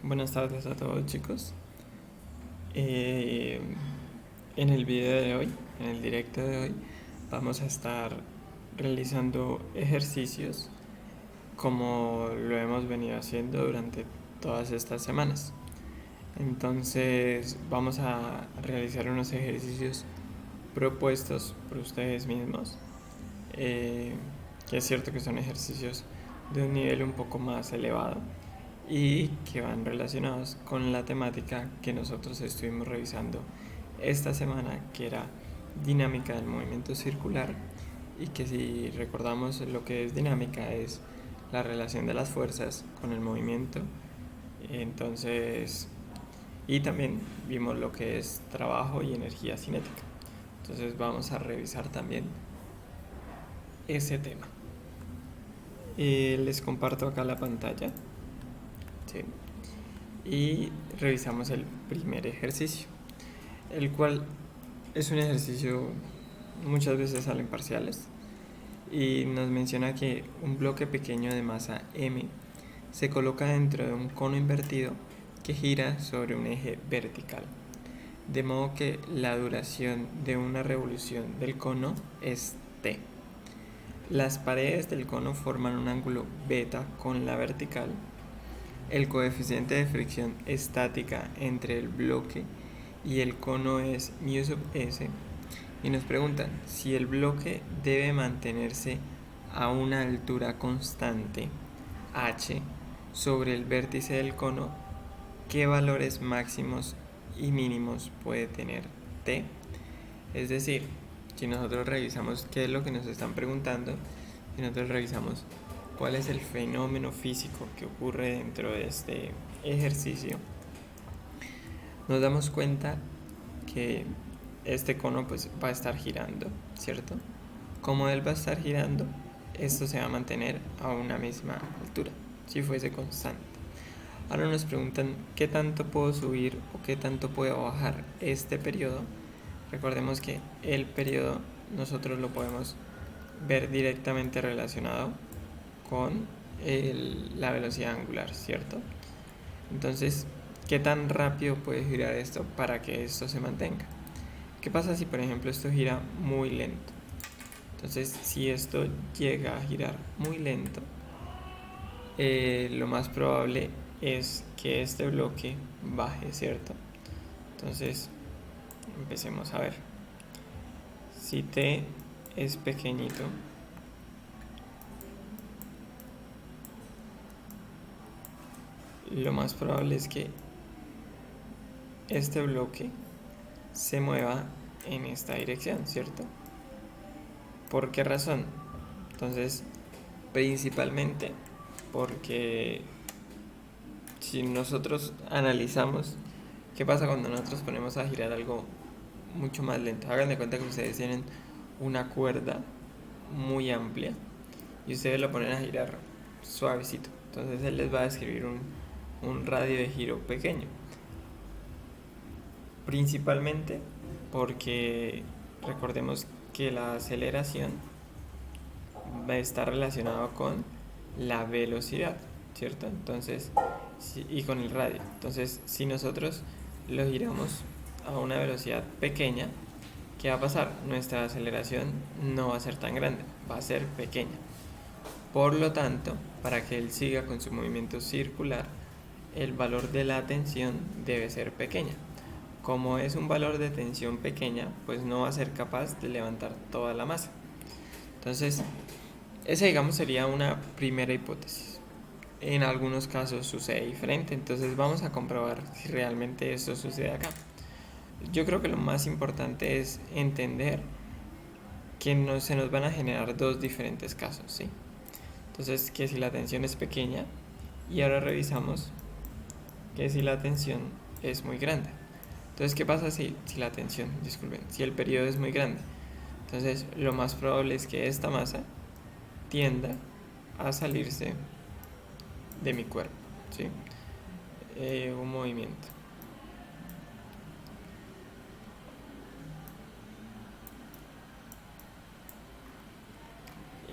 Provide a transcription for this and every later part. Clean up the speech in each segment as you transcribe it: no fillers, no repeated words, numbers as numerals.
Buenas tardes a todos, chicos. Eh, en el video de hoy, en el directo de hoy, vamos a estar realizando ejercicios como lo hemos venido haciendo durante todas estas semanas. Entonces vamos a realizar unos ejercicios propuestos por ustedes mismos, eh, que es cierto que son ejercicios de un nivel un poco más elevado y que van relacionados con la temática que nosotros estuvimos revisando esta semana, que era dinámica del movimiento circular, y que si recordamos lo que es dinámica es la relación de las fuerzas con el movimiento. Entonces, y también vimos lo que es trabajo y energía cinética. Entonces vamos a revisar también ese tema. Les comparto acá la pantalla, ¿sí? Y revisamos el primer ejercicio, el cual es un ejercicio, muchas veces salen parciales, y nos menciona que un bloque pequeño de masa m se coloca dentro de un cono invertido que gira sobre un eje vertical, de modo que la duración de una revolución del cono es t. Las paredes del cono forman un ángulo beta con la vertical. El coeficiente de fricción estática entre el bloque y el cono es μ sub s, y nos preguntan si el bloque debe mantenerse a una altura constante h sobre el vértice del cono, qué valores máximos y mínimos puede tener t. Es decir, si nosotros revisamos qué es lo que nos están preguntando, si nosotros revisamos cuál es el fenómeno físico que ocurre dentro de este ejercicio, nos damos cuenta que este cono pues va a estar girando, ¿cierto? Como él va a estar girando, esto se va a mantener a una misma altura, si fuese constante. Ahora nos preguntan qué tanto puedo subir o qué tanto puedo bajar este periodo. Recordemos que el periodo nosotros lo podemos ver directamente relacionado con la velocidad angular, ¿cierto? Entonces, ¿qué tan rápido puede girar esto para que esto se mantenga? ¿Qué pasa si, por ejemplo, esto gira muy lento? Entonces, si esto llega a girar muy lento, lo más probable es que este bloque baje, ¿cierto? Entonces, empecemos a ver. Si t es pequeñito, lo más probable es que este bloque se mueva en esta dirección, ¿cierto? ¿Por qué razón? Entonces, principalmente porque si nosotros analizamos qué pasa cuando nosotros ponemos a girar algo mucho más lento, hagan de cuenta que ustedes tienen una cuerda muy amplia y ustedes lo ponen a girar suavecito, entonces él les va a describir un radio de giro pequeño, principalmente porque recordemos que la aceleración va a estar relacionado con la velocidad, ¿cierto? Entonces, y con el radio. Entonces, si nosotros lo giramos a una velocidad pequeña, ¿qué va a pasar? Nuestra aceleración no va a ser tan grande, va a ser pequeña. Por lo tanto, para que él siga con su movimiento circular, el valor de la tensión debe ser pequeña. Como es un valor de tensión pequeña, pues no va a ser capaz de levantar toda la masa. Entonces, esa, digamos, sería una primera hipótesis. En algunos casos sucede diferente, entonces vamos a comprobar si realmente esto sucede acá. Yo creo que lo más importante es entender que se nos van a generar dos diferentes casos, ¿sí? Entonces, que si la tensión es pequeña, y ahora revisamos que si la tensión es muy grande. Entonces, ¿qué pasa si la tensión, disculpen, si el periodo es muy grande? Entonces, lo más probable es que esta masa tienda a salirse de mi cuerpo, ¿sí? Un movimiento.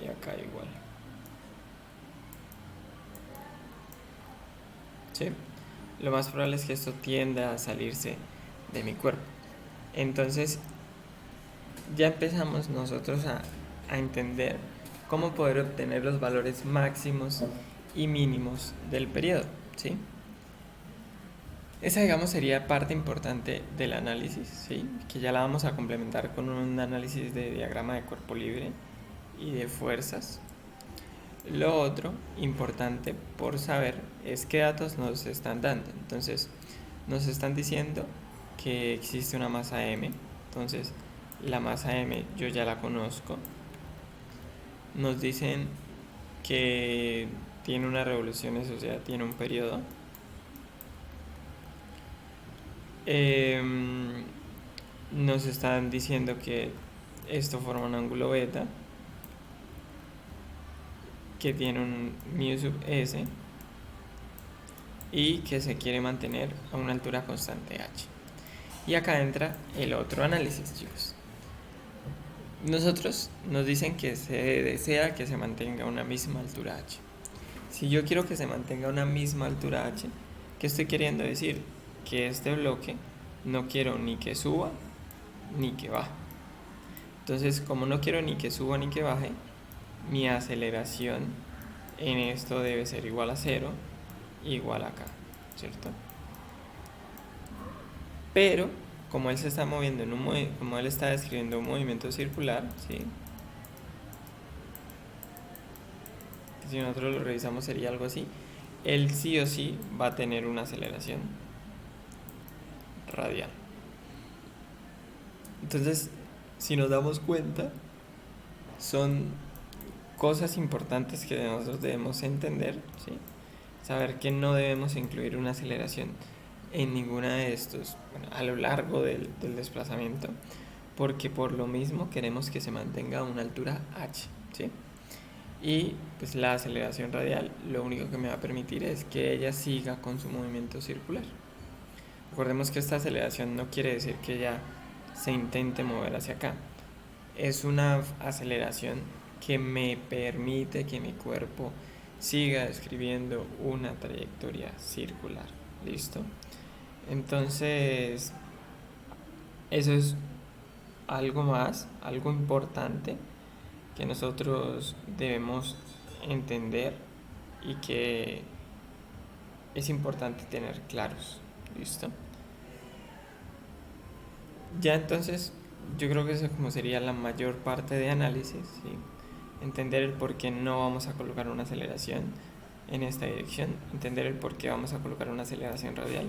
Y acá igual, ¿sí? lo más probable es que esto tienda a salirse de mi cuerpo. Entonces ya empezamos nosotros a entender cómo poder obtener los valores máximos y mínimos del periodo, ¿sí? Esa, digamos, sería parte importante del análisis, ¿sí? Que ya la vamos a complementar con un análisis de diagrama de cuerpo libre y de fuerzas. Lo otro importante por saber es qué datos nos están dando. Entonces, nos están diciendo que existe una masa M. Entonces, la masa M yo ya la conozco. Nos dicen que tiene unas revoluciones, o sea, tiene un periodo. Nos están diciendo que esto forma un ángulo beta, que tiene un mu sub s y que se quiere mantener a una altura constante h. Y acá entra el otro análisis, chicos. Nosotros nos dicen que se desea que se mantenga una misma altura h. Si yo quiero que se mantenga una misma altura h, ¿qué estoy queriendo decir? Que este bloque no quiero ni que suba ni que baje. Entonces, como no quiero ni que suba ni que baje, mi aceleración en esto debe ser igual a 0, igual acá, ¿cierto? Pero, como él se está moviendo como él está describiendo un movimiento circular, ¿sí? Si nosotros lo revisamos sería algo así. Él sí o sí va a tener una aceleración radial. Entonces, si nos damos cuenta, son cosas importantes que nosotros debemos entender, ¿sí? Saber que no debemos incluir una aceleración en ninguna de estos, a lo largo del desplazamiento, porque por lo mismo queremos que se mantenga a una altura h, ¿sí? Y pues la aceleración radial lo único que me va a permitir es que ella siga con su movimiento circular. Recordemos que esta aceleración no quiere decir que ella se intente mover hacia acá. Es una aceleración que me permite que mi cuerpo siga describiendo una trayectoria circular. ¿Listo? Entonces, eso es algo más, algo importante que nosotros debemos entender y que es importante tener claros. ¿Listo? Ya entonces, yo creo que eso como sería la mayor parte de análisis, ¿sí? Entender el por qué no vamos a colocar una aceleración en esta dirección, entender el por qué vamos a colocar una aceleración radial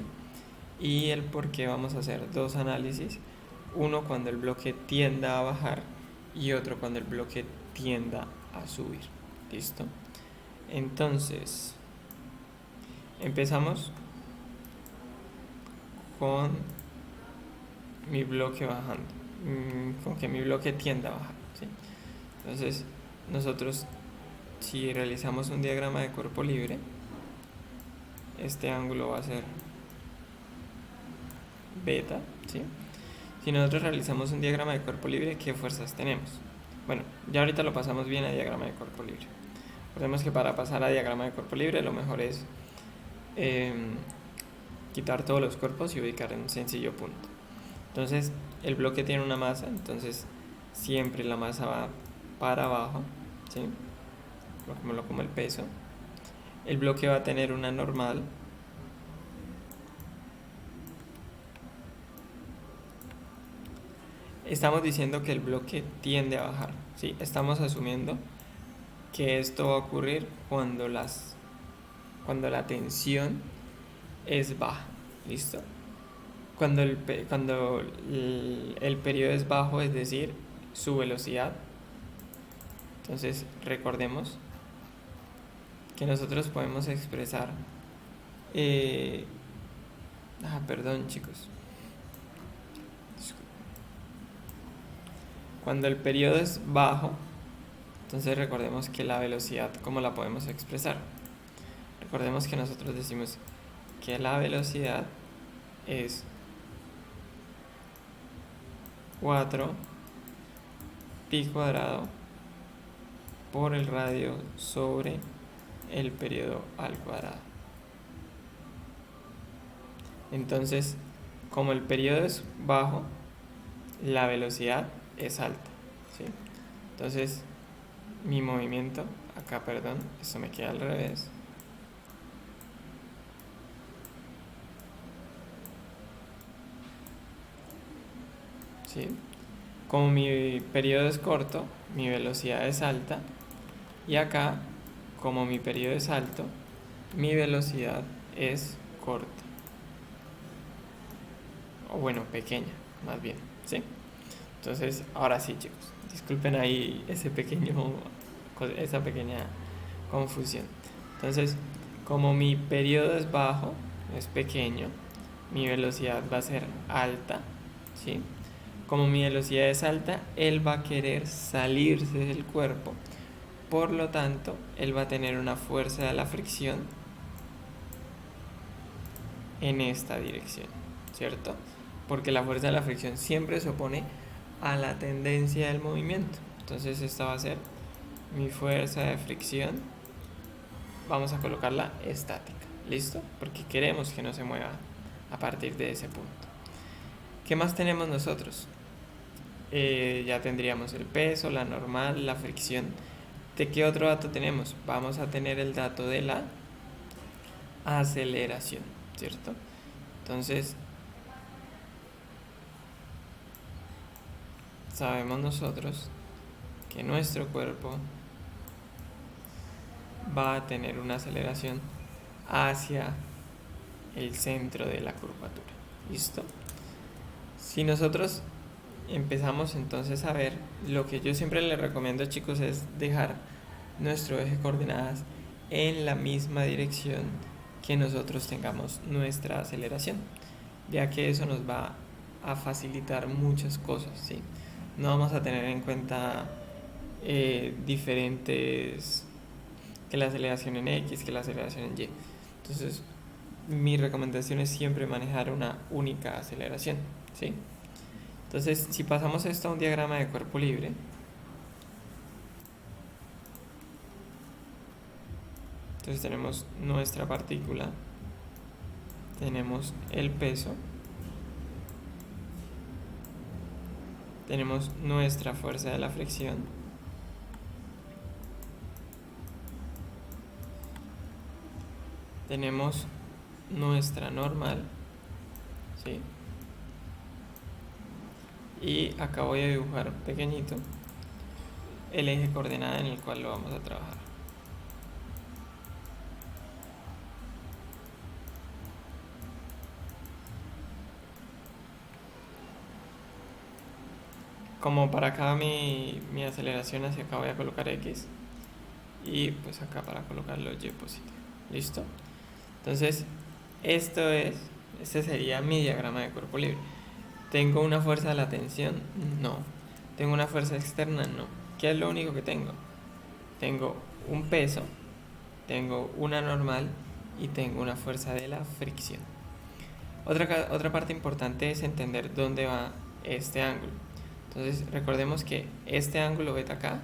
y el por qué vamos a hacer dos análisis, uno cuando el bloque tienda a bajar y otro cuando el bloque tienda a subir. ¿Listo? Entonces, empezamos con mi bloque bajando, con que mi bloque tienda a bajar, ¿sí? Entonces, nosotros, si realizamos un diagrama de cuerpo libre, este ángulo va a ser beta, ¿sí? Si nosotros realizamos un diagrama de cuerpo libre, ¿qué fuerzas tenemos? Bueno, ya ahorita lo pasamos bien a diagrama de cuerpo libre. Recordemos que para pasar a diagrama de cuerpo libre lo mejor es quitar todos los cuerpos y ubicar en un sencillo punto. Entonces, el bloque tiene una masa, entonces siempre la masa va para abajo, ¿sí? Como el peso. El bloque va a tener una normal. Estamos diciendo que el bloque tiende a bajar, ¿sí? Estamos asumiendo que esto va a ocurrir cuando la tensión es baja, ¿listo? Cuando el periodo es bajo, es decir, su velocidad. Entonces, recordemos que nosotros podemos expresar... perdón, chicos. Cuando el periodo es bajo, entonces recordemos que la velocidad, ¿cómo la podemos expresar? Recordemos que nosotros decimos que la velocidad es 4 pi cuadrado por el radio sobre el periodo al cuadrado. Entonces, como el periodo es bajo, la velocidad es alta, ¿sí? Entonces, mi movimiento, acá, perdón, esto me queda al revés. ¿Sí? Como mi periodo es corto, mi velocidad es alta. Y acá, como mi periodo es alto, mi velocidad es corta. O bueno, pequeña, más bien, ¿sí? Entonces, ahora sí, chicos, disculpen ahí esa pequeña confusión. Entonces, como mi periodo es bajo, es pequeño, mi velocidad va a ser alta, ¿sí? Como mi velocidad es alta, él va a querer salirse del cuerpo. Por lo tanto, él va a tener una fuerza de la fricción en esta dirección, ¿cierto? Porque la fuerza de la fricción siempre se opone a la tendencia del movimiento. Entonces esta va a ser mi fuerza de fricción. Vamos a colocarla estática, ¿listo? Porque queremos que no se mueva a partir de ese punto. ¿Qué más tenemos nosotros? Ya tendríamos el peso, la normal, la fricción. ¿De qué otro dato tenemos? Vamos a tener el dato de la aceleración, ¿cierto? Entonces, sabemos nosotros que nuestro cuerpo va a tener una aceleración hacia el centro de la curvatura. ¿Listo? Si nosotros empezamos entonces a ver, lo que yo siempre les recomiendo, chicos, es dejar nuestro eje de coordenadas en la misma dirección que nosotros tengamos nuestra aceleración, ya que eso nos va a facilitar muchas cosas, ¿sí? No vamos a tener en cuenta diferentes, que la aceleración en X, que la aceleración en Y. Entonces, mi recomendación es siempre manejar una única aceleración, ¿sí? Entonces, si pasamos esto a un diagrama de cuerpo libre, entonces tenemos nuestra partícula, tenemos el peso, tenemos nuestra fuerza de la fricción, tenemos nuestra normal, ¿sí? Y acá voy a dibujar pequeñito el eje coordenada en el cual lo vamos a trabajar. Como para acá mi aceleración hacia acá voy a colocar X y pues acá para colocarlo Y positivo. ¿Listo? Entonces, este sería mi diagrama de cuerpo libre. ¿Tengo una fuerza de la tensión? No. ¿Tengo una fuerza externa? No. ¿Qué es lo único que tengo? Tengo un peso, tengo una normal y tengo una fuerza de la fricción. Otra parte importante es entender dónde va este ángulo. Entonces recordemos que este ángulo beta acá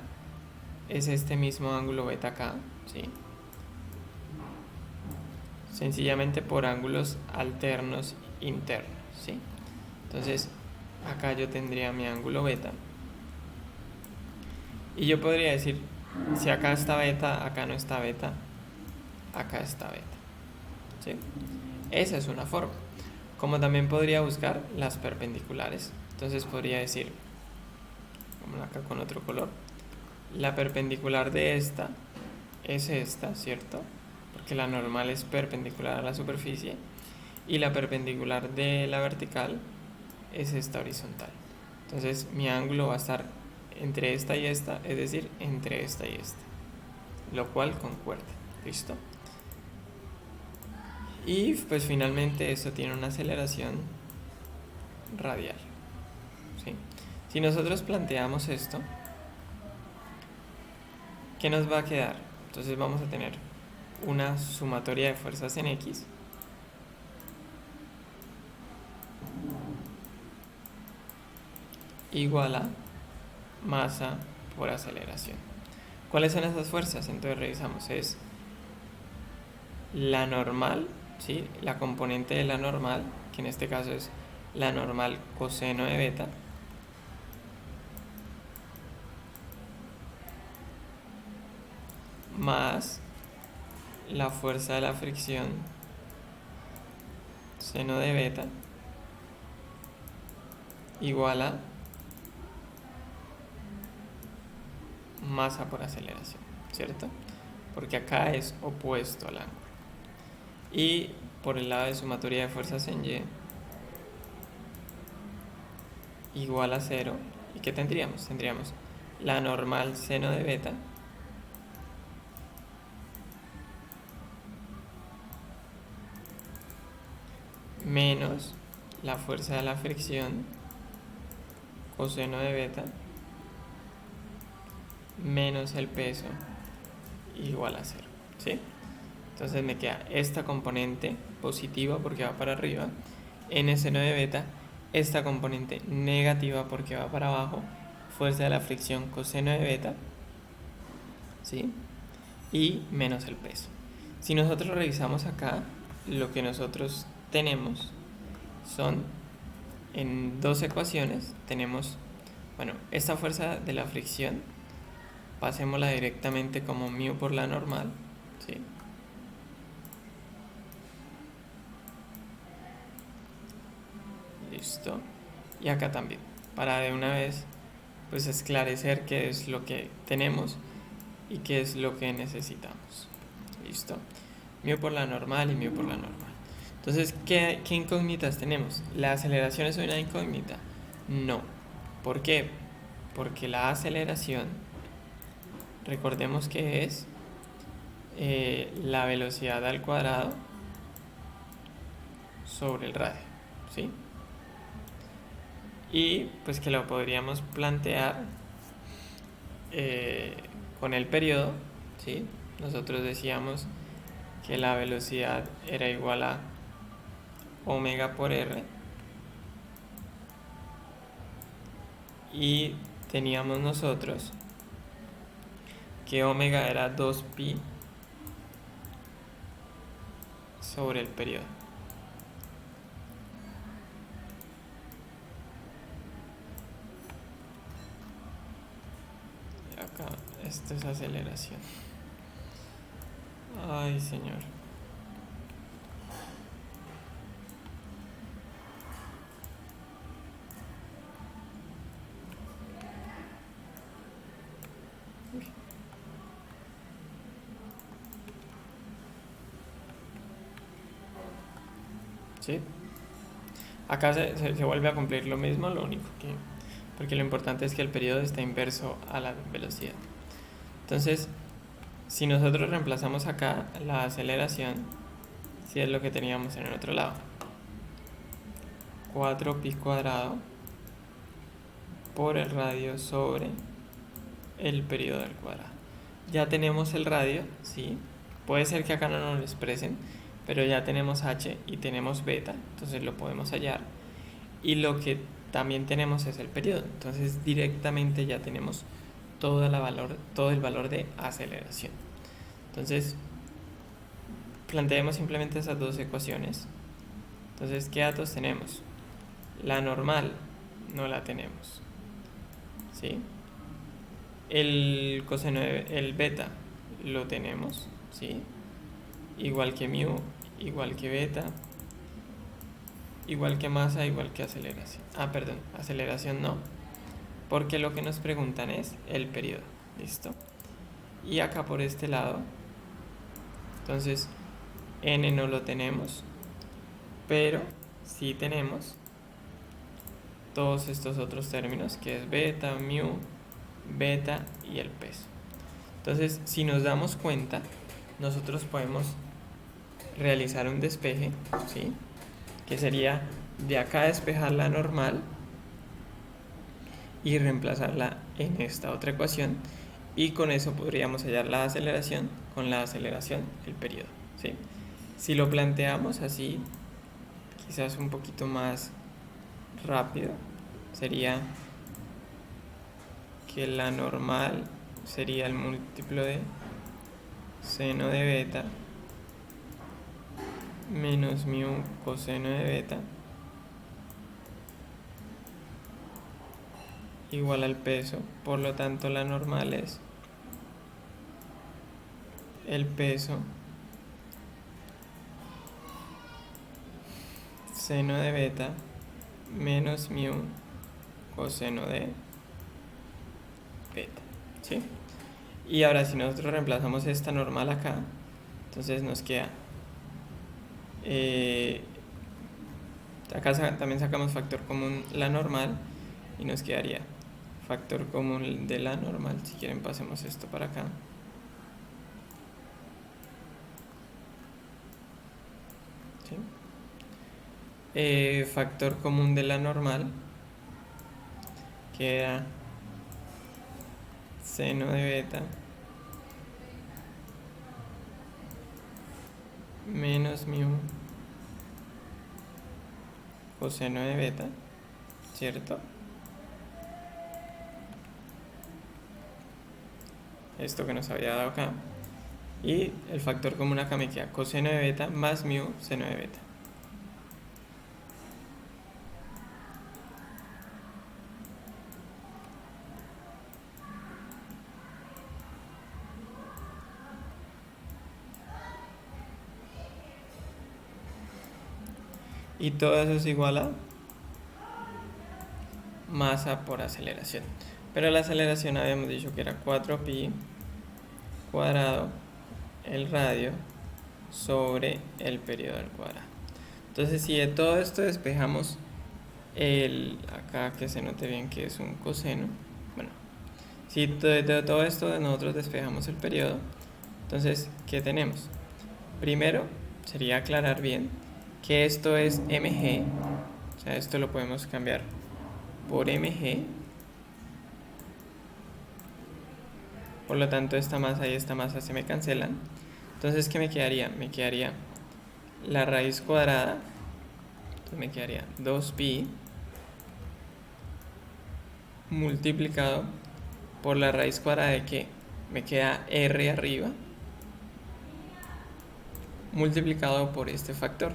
es este mismo ángulo beta acá, ¿sí? Sencillamente por ángulos alternos internos, ¿sí? Entonces acá yo tendría mi ángulo beta y yo podría decir, si acá está beta, acá no está beta, acá está beta, ¿sí? Esa es una forma. Como también podría buscar las perpendiculares. Entonces podría decir, como acá con otro color, la perpendicular de esta es esta, ¿cierto? Porque la normal es perpendicular a la superficie y la perpendicular de la vertical es esta horizontal. Entonces mi ángulo va a estar entre esta y esta, es decir, entre esta y esta, lo cual concuerda. ¿Listo? Y pues finalmente esto tiene una aceleración radial, ¿sí? Si nosotros planteamos esto, ¿qué nos va a quedar? Entonces vamos a tener una sumatoria de fuerzas en X igual a masa por aceleración. ¿Cuáles son esas fuerzas? Entonces revisamos, es la normal ¿sí? La componente de la normal, que en este caso es la normal coseno de beta, más la fuerza de la fricción seno de beta igual a masa por aceleración, ¿cierto? Porque acá es opuesto al ángulo. Y por el lado de sumatoria de fuerzas en Y igual a 0. ¿Y qué tendríamos? Tendríamos la normal seno de beta menos la fuerza de la fricción coseno de beta menos el peso igual a 0, ¿sí? Entonces me queda esta componente positiva porque va para arriba, n seno de beta, esta componente negativa porque va para abajo, fuerza de la fricción coseno de beta, ¿sí? Y menos el peso. Si nosotros revisamos acá, lo que nosotros tenemos son, en dos ecuaciones, tenemos, bueno, esta fuerza de la fricción, pasémosla directamente como mu por la normal, ¿sí? Listo. Y acá también, para de una vez pues esclarecer qué es lo que tenemos y qué es lo que necesitamos. Listo. Mu por la normal y mu por la normal. Entonces, ¿qué incógnitas tenemos? ¿La aceleración es una incógnita? No. ¿Por qué? Porque la aceleración, recordemos que es la velocidad al cuadrado sobre el radio, ¿sí? Y pues que lo podríamos plantear con el periodo, ¿sí? Nosotros decíamos que la velocidad era igual a omega por r y teníamos nosotros que omega era 2pi sobre el periodo. Y acá esto es aceleración. Ay, señor. ¿Sí? Acá se vuelve a cumplir lo mismo, lo único que... porque lo importante es que el periodo está inverso a la velocidad. Entonces, si nosotros reemplazamos acá la aceleración, si es lo que teníamos en el otro lado, 4pi cuadrado por el radio sobre el periodo al cuadrado. Ya tenemos el radio, ¿sí? Puede ser que acá no nos lo expresen, pero ya tenemos h y tenemos beta, entonces lo podemos hallar. Y lo que también tenemos es el periodo, entonces directamente ya tenemos todo el valor de aceleración. Entonces, planteemos simplemente esas dos ecuaciones. Entonces, ¿qué datos tenemos? La normal no la tenemos, ¿sí? El beta lo tenemos, ¿sí? Igual que mu, igual que beta, igual que masa, igual que aceleración. Ah, perdón, aceleración no, porque lo que nos preguntan es el periodo, ¿listo? Y acá por este lado, entonces n no lo tenemos, pero sí tenemos todos estos otros términos, que es beta, mu, beta y el peso. Entonces, si nos damos cuenta, nosotros podemos realizar un despeje, ¿sí? Que sería de acá despejar la normal y reemplazarla en esta otra ecuación, y con eso podríamos hallar la aceleración con la aceleración el periodo, ¿sí? Si lo planteamos así, quizás un poquito más rápido, sería que la normal sería el múltiplo de seno de beta menos mu coseno de beta igual al peso. Por lo tanto, la normal es el peso seno de beta menos mu coseno de beta, ¿sí? Y ahora si nosotros reemplazamos esta normal acá, entonces nos queda acá también sacamos factor común la normal y nos quedaría factor común de la normal. Si quieren pasemos esto para acá. ¿Sí? Factor común de la normal queda seno de beta menos mu coseno de beta, ¿cierto? Esto que nos había dado acá. Y el factor común acá me queda coseno de beta más mu seno de beta. Y todo eso es igual a masa por aceleración. Pero la aceleración habíamos dicho que era 4pi cuadrado el radio sobre el periodo al cuadrado. Entonces, si de todo esto despejamos acá que se note bien que es un coseno, bueno, si de todo esto nosotros despejamos el periodo, entonces, ¿qué tenemos? Primero, sería aclarar bien que esto es mg, o sea, esto lo podemos cambiar por mg, por lo tanto esta masa y esta masa se me cancelan. Entonces, ¿qué me quedaría? Me quedaría la raíz cuadrada, entonces me quedaría 2pi multiplicado por la raíz cuadrada de que me queda r arriba, multiplicado por este factor.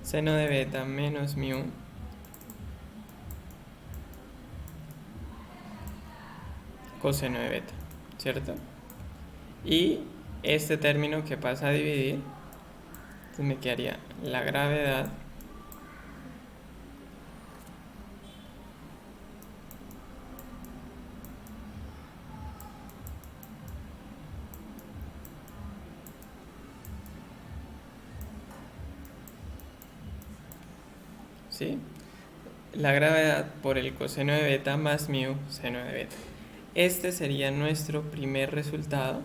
Seno de beta menos mu coseno de beta, ¿cierto? Y este término que pasa a dividir, entonces me quedaría la gravedad ¿sí? La gravedad por el coseno de beta más mu seno de beta. Este sería nuestro primer resultado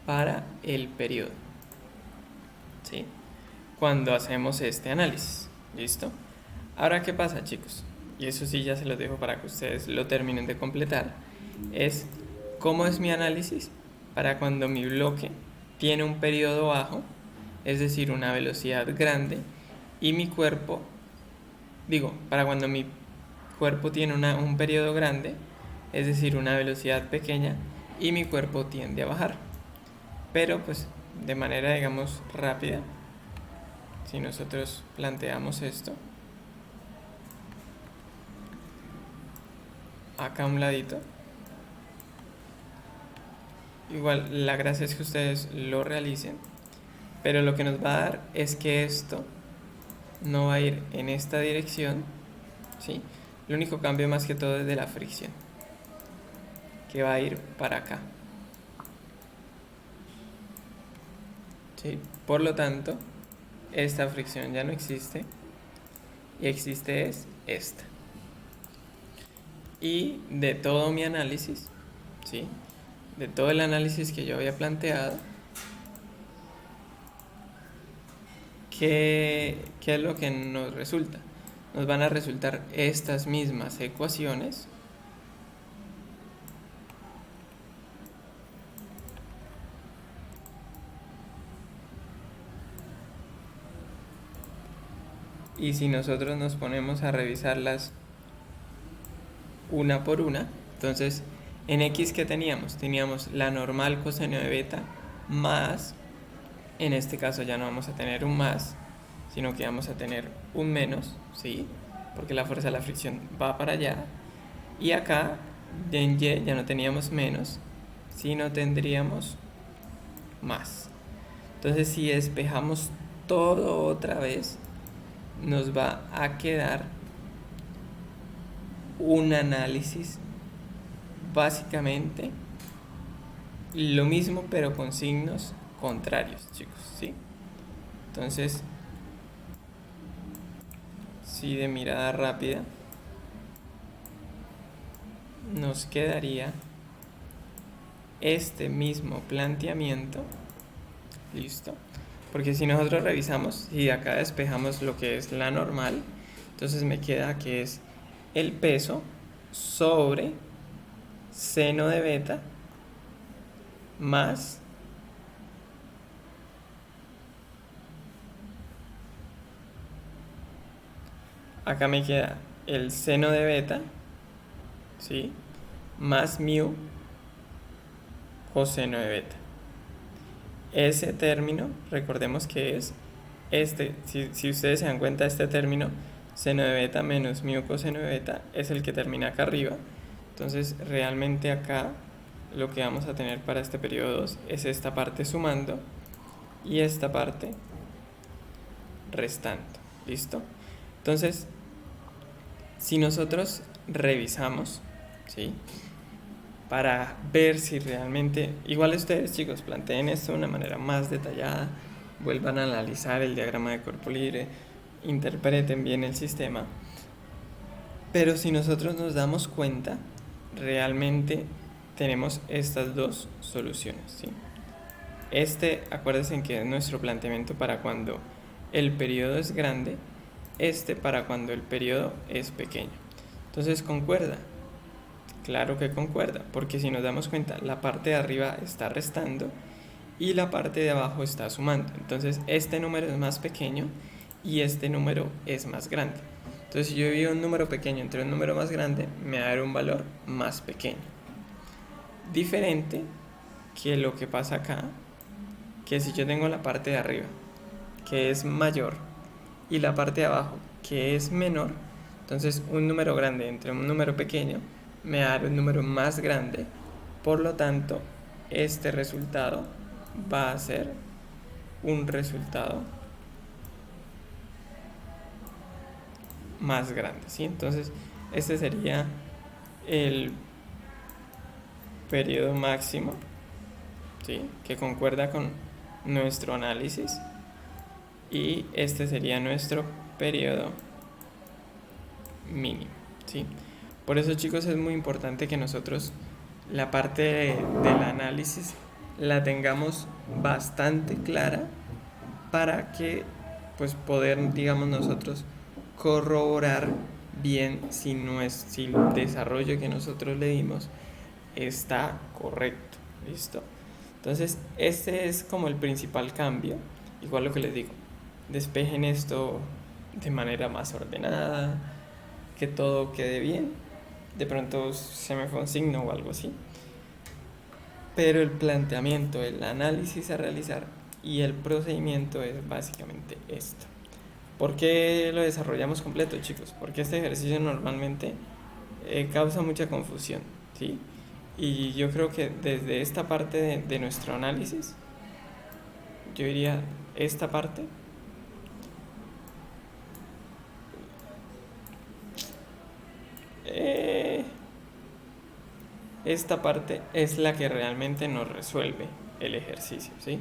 para el periodo, ¿sí? Cuando hacemos este análisis, ¿listo? Ahora, ¿qué pasa, chicos? Y eso sí ya se los dejo para que ustedes lo terminen de completar. Es cómo es mi análisis para cuando mi bloque tiene un periodo bajo, es decir, una velocidad grande, y mi cuerpo, para cuando mi cuerpo tiene un periodo grande, es decir, una velocidad pequeña, y mi cuerpo tiende a bajar. Pero pues de manera, digamos, rápida, si nosotros planteamos esto, acá a un ladito, igual la gracia es que ustedes lo realicen, pero lo que nos va a dar es que esto no va a ir en esta dirección, ¿sí? El único cambio más que todo es de la fricción, que va a ir para acá, ¿sí? Por lo tanto, esta fricción ya no existe y existe es esta. Y de todo mi análisis, ¿sí? De todo el análisis que yo había planteado, ¿qué es lo que nos resulta? Nos van a resultar estas mismas ecuaciones y si nosotros nos ponemos a revisarlas una por una, entonces en X, ¿qué teníamos? Teníamos la normal coseno de beta más, en este caso ya no vamos a tener un más, sino que vamos a tener un menos, ¿sí? Porque la fuerza de la fricción va para allá. Y acá, en Y, ya no teníamos menos, sino tendríamos más. Entonces, si despejamos todo otra vez, nos va a quedar un análisis básicamente lo mismo, pero con signos contrarios, chicos, ¿sí? Entonces, si de mirada rápida nos quedaría este mismo planteamiento, listo, porque si nosotros revisamos, si acá despejamos lo que es la normal, entonces me queda que es el peso sobre seno de beta más acá me queda el seno de beta, ¿sí? Más mu coseno de beta. Ese término, recordemos que es este, si ustedes se dan cuenta, este término, seno de beta menos mu coseno de beta, es el que termina acá arriba. Entonces, realmente acá lo que vamos a tener para este periodo 2 es esta parte sumando y esta parte restando. ¿Listo? Entonces, si nosotros revisamos, ¿sí? Para ver si realmente, igual ustedes chicos, planteen esto de una manera más detallada, vuelvan a analizar el diagrama de cuerpo libre, interpreten bien el sistema, pero si nosotros nos damos cuenta, realmente tenemos estas dos soluciones, ¿sí? Acuérdense que es nuestro planteamiento para cuando el periodo es grande, para cuando el periodo es pequeño. Entonces concuerda. Claro que concuerda, porque si nos damos cuenta, la parte de arriba está restando y la parte de abajo está sumando. Entonces este número es más pequeño y este número es más grande. Entonces si yo divido un número pequeño entre un número más grande, me va a dar un valor más pequeño. Diferente que lo que pasa acá, que si yo tengo la parte de arriba, que es mayor, y la parte de abajo, que es menor, entonces un número grande entre un número pequeño me va a dar un número más grande, por lo tanto este resultado va a ser un resultado más grande, ¿sí? Entonces este sería el periodo máximo, ¿sí? Que concuerda con nuestro análisis, y este sería nuestro periodo mínimo, ¿sí? Por eso chicos es muy importante que nosotros la parte del análisis la tengamos bastante clara para que pues poder, digamos, nosotros corroborar bien si el desarrollo que nosotros le dimos está correcto. ¿Listo? Entonces este es como el principal cambio. Igual lo que les digo, despejen esto de manera más ordenada, que todo quede bien. De pronto se me fue un signo o algo así, pero el planteamiento, el análisis a realizar y el procedimiento es básicamente esto. ¿Por qué lo desarrollamos completo, chicos? Porque este ejercicio normalmente causa mucha confusión, ¿sí? Y yo creo que desde esta parte de nuestro análisis, yo diría esta parte, esta parte es la que realmente nos resuelve el ejercicio, ¿sí?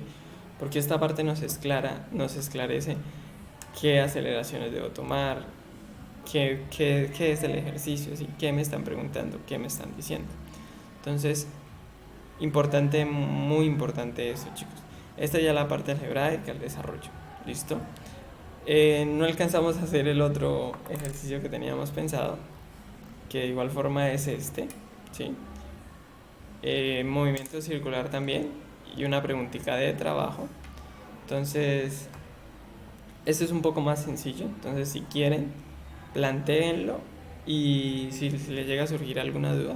Porque esta parte nos esclarece qué aceleraciones debo tomar, qué es el ejercicio, ¿sí? Qué me están preguntando, qué me están diciendo. Entonces, importante, muy importante eso, chicos. Esta ya es la parte algebraica, el desarrollo, ¿listo? No alcanzamos a hacer el otro ejercicio que teníamos pensado, que de igual forma es este, ¿sí? Movimiento circular también y una preguntita de trabajo. Entonces este es un poco más sencillo, entonces si quieren plantéenlo y si les llega a surgir alguna duda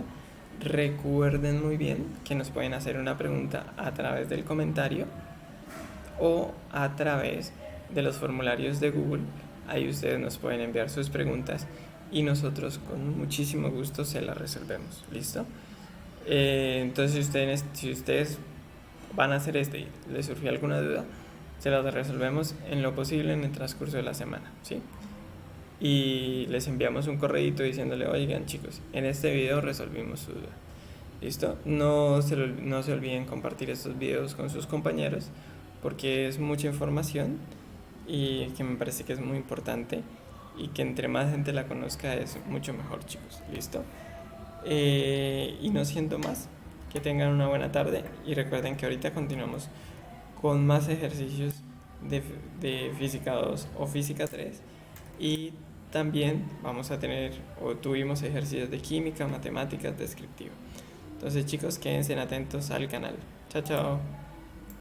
Recuerden muy bien que nos pueden hacer una pregunta a través del comentario o a través de los formularios de Google. Ahí ustedes nos pueden enviar sus preguntas y nosotros con muchísimo gusto se las resolvemos. ¿Listo? Entonces si ustedes van a hacer y les surgió alguna duda, se las resolvemos en lo posible en el transcurso de la semana, ¿sí? Y les enviamos un correíto diciéndole, oigan chicos, en este video resolvimos su duda. ¿Listo? No se olviden compartir estos videos con sus compañeros porque es mucha información y que me parece que es muy importante y que entre más gente la conozca es mucho mejor, chicos. ¿Listo? Y no siento más, que tengan una buena tarde y recuerden que ahorita continuamos con más ejercicios de física 2 o física 3 y también vamos a tener o tuvimos ejercicios de química, matemáticas, descriptivo. Entonces chicos, quédense atentos al canal. Chao, chao.